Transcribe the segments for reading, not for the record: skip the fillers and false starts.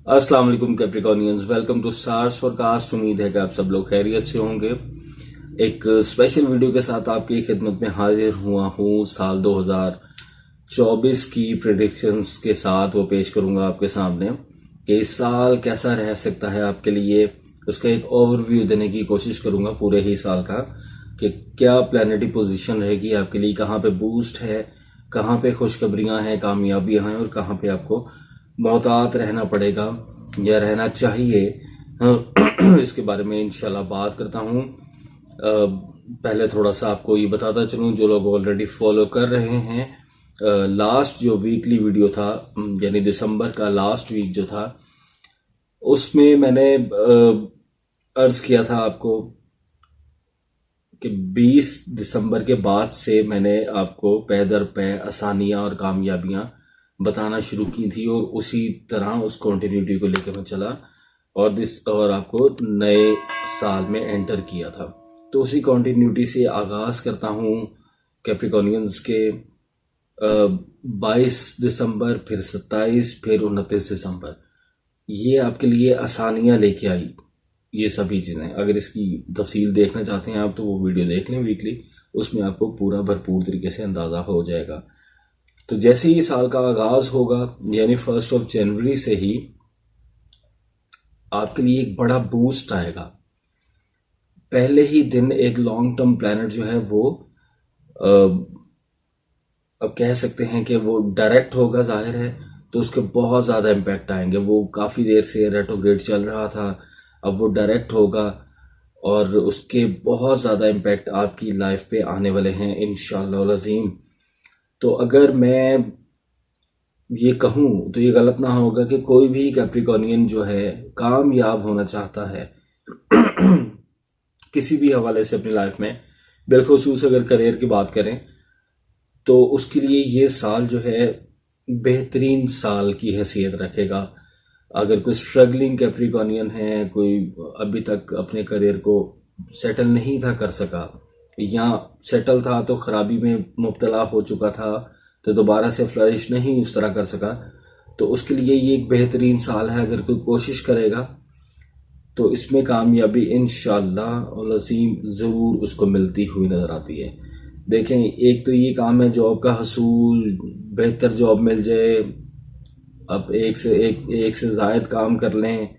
अस्सलाम वालेकुम Capricornians, welcome to stars forecast. उम्मीद है कि आप सब लोग खैरियत से होंगे। एक स्पेशल वीडियो के साथ आपकी खिदमत में हाजिर हुआ हूँ। साल 2024 की प्रेडिक्शंस के साथ वो पेश करूँगा आपके सामने कि इस साल कैसा रह सकता है आपके लिए। उसका एक ओवरव्यू देने की कोशिश करूँगा पूरे ही साल का कि क्या प्लानिटरी पोजीशन रहेगी आपके लिए, कहाँ पे बूस्ट है, कहाँ पे खुशखबरियाँ हैं, कामयाबियाँ हैं और कहाँ पे आपको मोहतात रहना पड़ेगा या रहना चाहिए। इसके बारे में इंशाल्लाह बात करता हूँ। पहले थोड़ा सा आपको ये बताता चलूँ, जो लोग ऑलरेडी फॉलो कर रहे हैं, लास्ट जो वीकली वीडियो था यानी दिसंबर का लास्ट वीक जो था, उसमें मैंने अर्ज किया था आपको कि 20 दिसंबर के बाद से मैंने आपको पै दर पै आसानियाँ और कामयाबियाँ बताना शुरू की थी और उसी तरह उस कॉन्टिन्यूटी को लेकर मैं चला और आपको नए साल में एंटर किया था। तो उसी कॉन्टिन्यूटी से आगाज़ करता हूँ कैप्रिकॉनियंस के 22 दिसंबर, फिर 27, फिर 29 दिसंबर। ये आपके लिए आसानियाँ लेके आई ये सभी चीज़ें। अगर इसकी तफसील देखना चाहते हैं आप तो वो वीडियो देख लें वीकली, उसमें आपको पूरा भरपूर तरीके से अंदाज़ा हो जाएगा। तो जैसे ही साल का आगाज़ होगा यानी 1 जनवरी से ही आपके लिए एक बड़ा बूस्ट आएगा। पहले ही दिन एक लॉन्ग टर्म प्लानट जो है वो अब कह सकते हैं कि वो डायरेक्ट होगा, जाहिर है, तो उसके बहुत ज़्यादा इम्पैक्ट आएंगे। वो काफ़ी देर से रेट्रोग्रेड चल रहा था, अब वो डायरेक्ट होगा और उसके बहुत ज़्यादा इम्पैक्ट आपकी लाइफ पे आने वाले हैं इंशाअल्लाह अज़ीम। तो अगर मैं ये कहूँ तो ये गलत ना होगा कि कोई भी कैप्रिकॉनियन जो है कामयाब होना चाहता है किसी भी हवाले से अपनी लाइफ में, बिलखुसूस अगर करियर की बात करें तो उसके लिए ये साल जो है बेहतरीन साल की हैसियत रखेगा। अगर कोई स्ट्रगलिंग कैप्रिकॉनियन है, कोई अभी तक अपने करियर को सेटल नहीं था कर सका या सेटल था तो खराबी में मुब्तला हो चुका था तो दोबारा से फ्लरिश नहीं उस तरह कर सका, तो उसके लिए ये एक बेहतरीन साल है। अगर कोई कोशिश करेगा तो इसमें कामयाबी इंशाअल्लाह अज़ीम ज़रूर उसको मिलती हुई नज़र आती है। देखें, एक तो ये काम है जॉब का हसूल, बेहतर जॉब मिल जाए, अब एक से ज़ायद काम कर लें,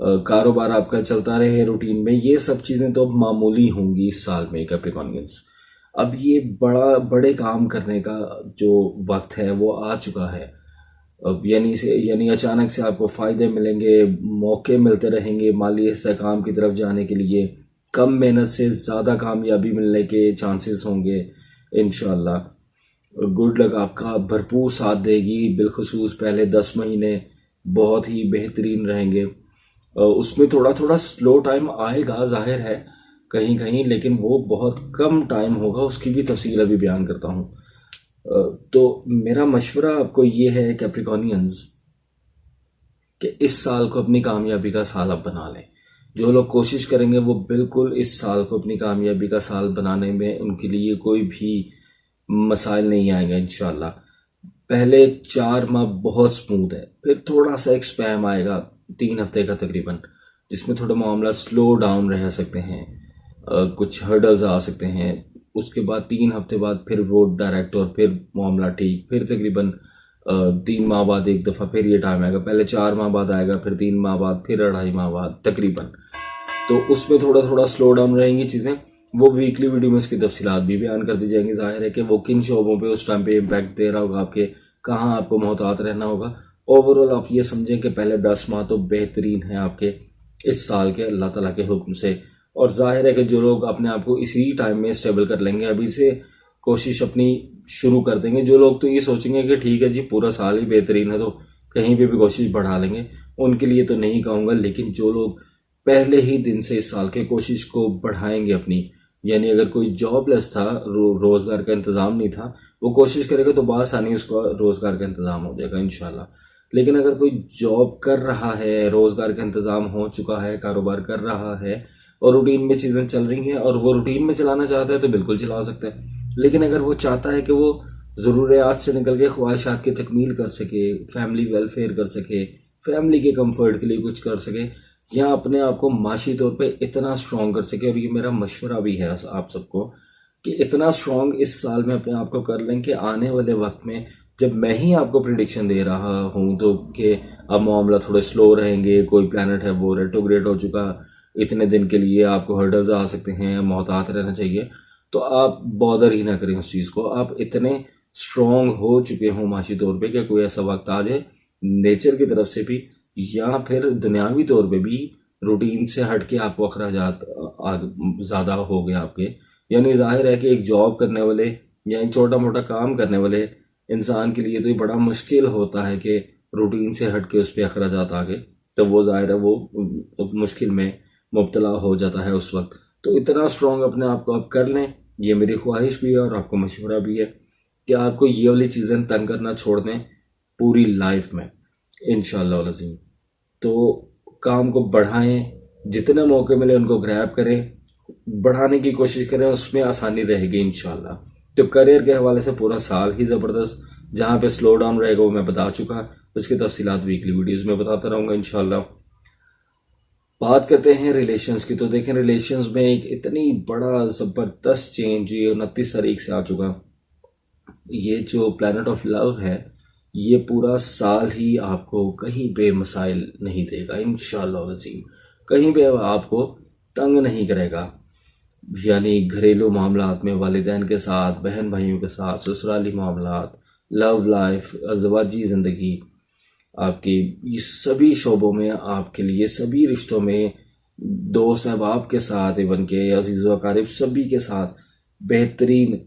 कारोबार आपका चलता रहे रूटीन में, ये सब चीज़ें तो अब मामूली होंगी इस साल में कैप्रिकॉनियंस। अब ये बड़े काम करने का जो वक्त है वो आ चुका है। अब यानी अचानक से आपको फ़ायदे मिलेंगे, मौके मिलते रहेंगे माली इस्तेहकाम की तरफ जाने के लिए, कम मेहनत से ज़्यादा कामयाबी मिलने के चांसेस होंगे इंशाअल्लाह। गुड लक आपका भरपूर साथ देगी, बिलखुसूस पहले 10 महीने बहुत ही बेहतरीन रहेंगे। उसमें थोड़ा थोड़ा स्लो टाइम आएगा, जाहिर है कहीं कहीं, लेकिन वो बहुत कम टाइम होगा, उसकी भी तफसील अभी बयान करता हूँ। तो मेरा मशवरा आपको ये है कैप्रिकॉनियंस कि इस साल को अपनी कामयाबी का साल आप बना लें। जो लोग कोशिश करेंगे वो बिल्कुल इस साल को अपनी कामयाबी का साल बनाने में उनके लिए कोई भी मसाइल नहीं आएंगे इंशाल्लाह। पहले 4 माह बहुत स्मूथ है, फिर थोड़ा सा एक स्पैम आएगा 3 हफ्ते का तकरीबन, जिसमें थोड़ा मामला स्लो डाउन रह सकते हैं, कुछ हर्डल्स आ सकते हैं। उसके बाद 3 हफ्ते बाद फिर वो डायरेक्ट और फिर मामला ठीक, फिर तकरीबन 3 माह बाद एक दफ़ा फिर ये टाइम आएगा। पहले 4 माह बाद आएगा, फिर 3 माह बाद, फिर 2.5 माह बाद तकरीबन। तो उसमें थोड़ा थोड़ा स्लो डाउन रहेंगी चीज़ें। वो वीकली वीडियो में उसकी तफसीलात भी बयान कर दी जाएंगी। जाहिर है कि वो किन शोबों पे उस टाइम पे इम्पैक्ट दे रहा होगा, आपके कहाँ आपको मोहतात रहना होगा। ओवरऑल आप ये समझें कि पहले 10 माह तो बेहतरीन है आपके इस साल के अल्लाह ताला के हुक्म से। और जाहिर है कि जो लोग अपने आप को इसी टाइम में स्टेबल कर लेंगे, अभी से कोशिश अपनी शुरू कर देंगे। जो लोग तो ये सोचेंगे कि ठीक है जी पूरा साल ही बेहतरीन है तो कहीं पे भी कोशिश बढ़ा लेंगे, उनके लिए तो नहीं कहूँगा। लेकिन जो लोग पहले ही दिन से इस साल के कोशिश को बढ़ाएंगे अपनी, यानी अगर कोई जॉबलेस था, रोज़गार का इंतज़ाम नहीं था, वो कोशिश करेगा तो बआसानी उसका रोज़गार का इंतज़ाम हो जाएगा इंशाल्लाह। लेकिन अगर कोई जॉब कर रहा है, रोज़गार का इंतज़ाम हो चुका है, कारोबार कर रहा है और रूटीन में चीज़ें चल रही हैं और वो रूटीन में चलाना चाहता है तो बिल्कुल चला सकता है। लेकिन अगर वो चाहता है कि वो ज़रूरियात से निकल के ख्वाहिशात की तकमील कर सके, फैमिली वेलफेयर कर सके, फैमिली के कंफर्ट के लिए कुछ कर सके, या अपने आप को माशी तौर पे इतना स्ट्रॉन्ग कर सके। और ये मेरा मशवरा भी है आप सबको कि इतना स्ट्रॉन्ग इस साल में अपने आप को कर लें कि आने वाले वक्त में जब मैं ही आपको प्रिडिक्शन दे रहा हूँ तो कि अब मामला थोड़े स्लो रहेंगे, कोई प्लानट है वो रेट्रोग्रेड हो चुका, इतने दिन के लिए आपको हर्डल्स आ सकते हैं, मोहतात रहना चाहिए, तो आप बॉदर ही ना करें उस चीज़ को। आप इतने स्ट्रॉन्ग हो चुके हों माशी तौर पे कि कोई ऐसा वक्त आ जाए नेचर की तरफ से भी या फिर दुनियावी तौर पे भी रूटीन से हट के आपको अखराजात ज़्यादा हो गए आपके। यानी जाहिर है कि एक जॉब करने वाले या एक छोटा मोटा काम करने वाले इंसान के लिए तो ये बड़ा मुश्किल होता है कि रूटीन से हट के उस पर अखराजात आ गए, तो वो जाहिर है वो मुश्किल में मुब्तला हो जाता है उस वक्त। तो इतना स्ट्रॉन्ग अपने आप को आप कर लें, ये मेरी ख्वाहिश भी है और आपको मशवरा भी है कि आपको ये वाली चीज़ें तंग करना छोड़ दें पूरी लाइफ में इंशाअल्लाह अज़ीम। तो काम को बढ़ाएं, जितने मौके मिले उनको ग्रैब करें, बढ़ाने की कोशिश करें, उसमें आसानी रहेगी इंशाअल्लाह। तो करियर के हवाले से पूरा साल ही ज़बरदस्त, जहाँ पे स्लो डाउन रहेगा वो मैं बता चुका, उसकी तफसीलात वीकली वीडियोज़ में बताता रहूँगा इंशाअल्लाह। बात करते हैं रिलेशंस की। तो देखें रिलेशंस में एक इतनी बड़ा ज़बरदस्त चेंज ये 29 तारीख से आ चुका। ये जो प्लैनेट ऑफ लव है ये पूरा साल ही आपको कहीं पे मसाइल नहीं देगा इंशाअल्लाह अज़ीम, कहीं पे आपको तंग नहीं करेगा। यानी घरेलू मामलात में वालिदैन के साथ, बहन भाइयों के साथ, ससुराली मामलात, लव लाइफ, अज़वाजी ज़िंदगी, आपके ये सभी शोबों में आपके लिए, सभी रिश्तों में, दोस्त अहबाब के साथ, इवन के अजीज़ व अकारिब सभी के साथ बेहतरीन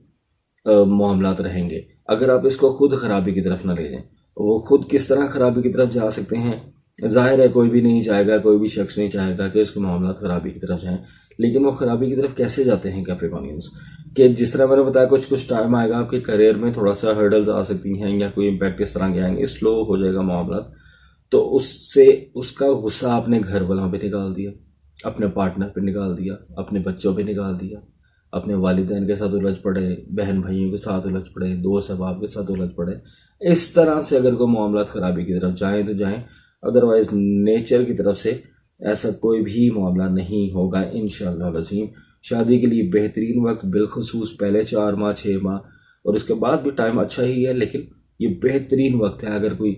मामलात रहेंगे अगर आप इसको खुद ख़राबी की तरफ ना ले जाएं। वो खुद किस तरह ख़राबी की तरफ जा सकते हैं, जाहिर है कोई भी नहीं चाहेगा, कोई भी शख्स नहीं चाहेगा कि उसके मामलात ख़राबी की तरफ जाएं, लेकिन वो ख़राबी की तरफ कैसे जाते हैं कैप्रिकॉर्नियंस, कि जिस तरह मैंने बताया कुछ टाइम आएगा आपके करियर में थोड़ा सा हर्डल्स आ सकती हैं या कोई इम्पैक्ट इस तरह के आएंगे, स्लो हो जाएगा मामला, तो उससे उसका गुस्सा आपने घर वालों पे निकाल दिया, अपने पार्टनर पे निकाल दिया, अपने बच्चों पे निकाल दिया, अपने वालिदैन के साथ उलझ पड़े, बहन भाइयों के साथ उलझ पड़े, दोस्त अहबाब के साथ उलझ पड़े। इस तरह से अगर कोई मामला ख़राबी की तरफ जाएँ तो जाएँ, अदरवाइज़ नेचर की तरफ से ऐसा कोई भी मामला नहीं होगा इंशाअल्लाह अज़ीम। शादी के लिए बेहतरीन वक्त, बिलखुसूस पहले 4 माह 6 माह और उसके बाद भी टाइम अच्छा ही है, लेकिन ये बेहतरीन वक्त है अगर कोई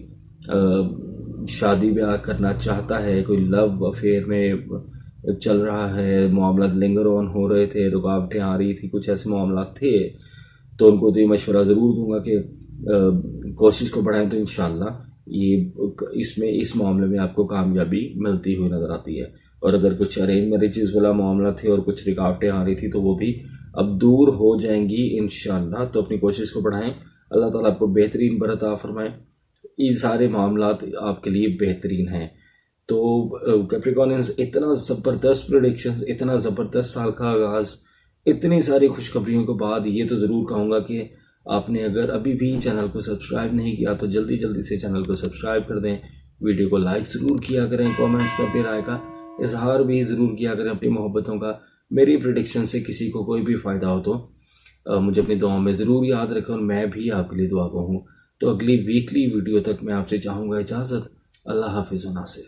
शादी ब्याह करना चाहता है, कोई लव अफेयर में चल रहा है, मामला लिंगर ऑन हो रहे थे, रुकावटें आ रही थी, कुछ ऐसे मामला थे, तो उनको तो ये मशवरा ज़रूर दूंगा कि कोशिश को बढ़ाएं, तो इंशाअल्लाह ये इसमें इस मामले में आपको कामयाबी मिलती हुई नज़र आती है। और अगर कुछ अरेंज मैरिजेस वाला मामला थे और कुछ रुकावटें आ रही थी तो वो भी अब दूर हो जाएंगी इंशाअल्लाह। तो अपनी कोशिश को बढ़ाएं, अल्लाह ताला आपको बेहतरीन बरत अता फरमाएं, ये सारे मामलात आपके लिए बेहतरीन हैं। तो कैप्रिकॉर्नियंस इतना ज़बरदस्त प्रेडिक्शंस, इतना ज़बरदस्त साल का आगाज़, इतनी सारी खुशखबरियों के बाद ये तो ज़रूर कहूँगा कि आपने अगर अभी भी चैनल को सब्सक्राइब नहीं किया तो जल्दी जल्दी से चैनल को सब्सक्राइब कर दें, वीडियो को लाइक ज़रूर किया करें, कमेंट्स में अपनी राय का इजहार भी ज़रूर किया करें, अपनी मोहब्बतों का। मेरी प्रेडिक्शन से किसी को कोई भी फ़ायदा हो तो मुझे अपनी दुआओं में ज़रूर याद रखें और मैं भी आपके लिए दुआ को हूँ। तो अगली वीकली वीडियो तक मैं आपसे चाहूँगा इजाज़त। अल्लाह हाफिज़ नासिर।